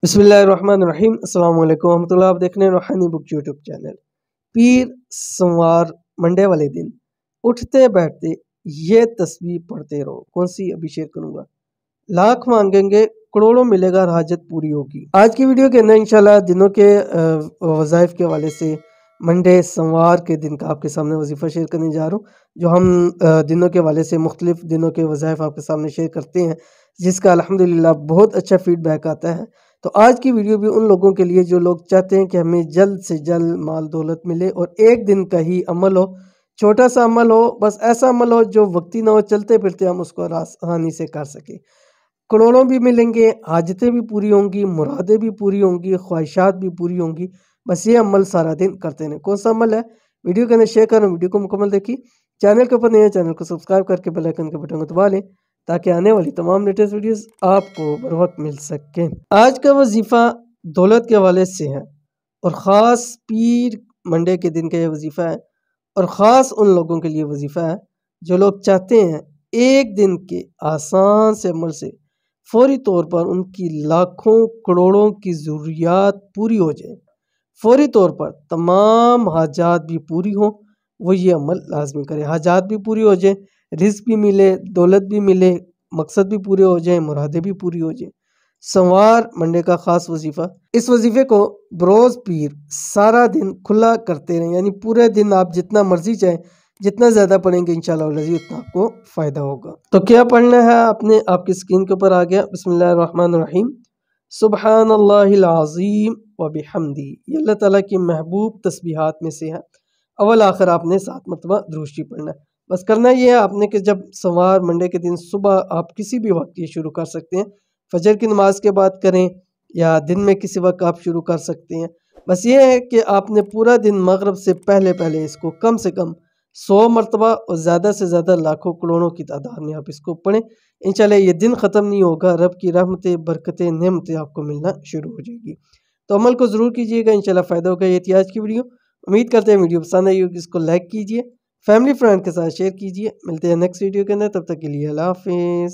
बिस्मिल्लाहिर्रहमानिर्रहीम अस्सलाम वालेकुम रहमतुल्लाह। आप देख रहे हैं रूहानी बुक यूट्यूब चैनल। पीर सोमवार मंडे वाले दिन उठते बैठते ये तस्वीर पढ़ते रहो। कौन सी अभी शेयर करूंगा। लाख मांगेंगे करोड़ों मिलेगा और हाजत पूरी होगी। आज की वीडियो के अंदर इंशाल्लाह दिनों के वज़ाइफ के हवाले से मंडे सोमवार के दिन का आपके सामने वजीफ़ा शेयर करने जा रहा हूँ। जो हम दिनों के हवाले से मुख्तलिफ दिनों के वज़ाइफ आपके सामने शेयर करते हैं, जिसका अल्हम्दुलिल्लाह बहुत अच्छा फीडबैक आता है। तो आज की वीडियो भी उन लोगों के लिए जो लोग चाहते हैं कि हमें जल्द से जल्द माल दौलत मिले और एक दिन का ही अमल हो, छोटा सा अमल हो, बस ऐसा अमल हो जो वक्ती ना हो, चलते फिरते हम उसको आसानी से कर सकें। करोड़ों भी मिलेंगे, हाजतें भी पूरी होंगी, मुरादें भी पूरी होंगी, ख्वाहिशात भी पूरी होंगी। बस ये अमल सारा दिन करते रहें। कौन सा अमल है वीडियो के अंदर शेयर करें। वीडियो को मुकम्मल देखिए। चैनल के ऊपर नए हैं, चैनल को सब्सक्राइब करके बेल आइकन के बटन को दबा लें ताकि आने वाली तमाम लेटेस्ट वीडियोस आपको बर वक्त मिल सकें। आज का वजीफ़ा दौलत के हवाले से है और ख़ास पीर मंडे के दिन का ये वजीफ़ा है और ख़ास उन लोगों के लिए वजीफ़ा है जो लोग चाहते हैं एक दिन के आसान से अमल से फौरी तौर पर उनकी लाखों करोड़ों की ज़रूरियात पूरी हो जाए, फौरी तौर पर तमाम हाजात भी पूरी हों। वो ये अमल लाजमी करें, हाजात भी पूरी हो जाए, रिज़्क भी मिले, दौलत भी मिले, मकसद भी पूरे हो जाए, मुरादें भी पूरी हो जाए। सोमवार मंडे का ख़ास वजीफ़ा, इस वजीफ़े को बरोज़ पीर सारा दिन खुला करते रहें, यानी पूरे दिन आप जितना मर्जी चाहें, जितना ज़्यादा पढ़ेंगे इंशाअल्लाह उतना आपको फ़ायदा होगा। तो क्या पढ़ना है आपने, आपकी स्क्रीन के ऊपर आ गया। बिस्मिल्लाहिर्रहमानिर्रहीम। सुब्हानल्लाहिल अज़ीम व बिहम्दी। ये अल्लाह ताला की महबूब तस्बीहात में से है। अव्वल आखिर आपने 7 मरतबा दुरूद शरीफ पढ़ना है। बस करना ये है आपने कि जब सोमवार मंडे के दिन सुबह आप किसी भी वक्त ये शुरू कर सकते हैं, फजर की नमाज के बाद करें या दिन में किसी वक्त आप शुरू कर सकते हैं। बस ये है कि आपने पूरा दिन मगरिब से पहले पहले इसको कम से कम 100 मरतबा और ज़्यादा से ज़्यादा लाखों करोड़ों की तादाद में आप इसको पढ़ें। इंशाल्लाह ये दिन ख़त्म नहीं होगा, रब की रहमतें, बरकतें, नेमतें आपको मिलना शुरू हो जाएगी। तो अमल को ज़रूर कीजिएगा, इंशाल्लाह फ़ायदा होगा। ये थी आज की वीडियो। उम्मीद करते हैं वीडियो पसंद आई होगी। इसको लाइक कीजिए, फैमिली फ्रेंड के साथ शेयर कीजिए। मिलते हैं नेक्स्ट वीडियो के अंदर, तब तक के लिए अल्लाह हाफ़िज़।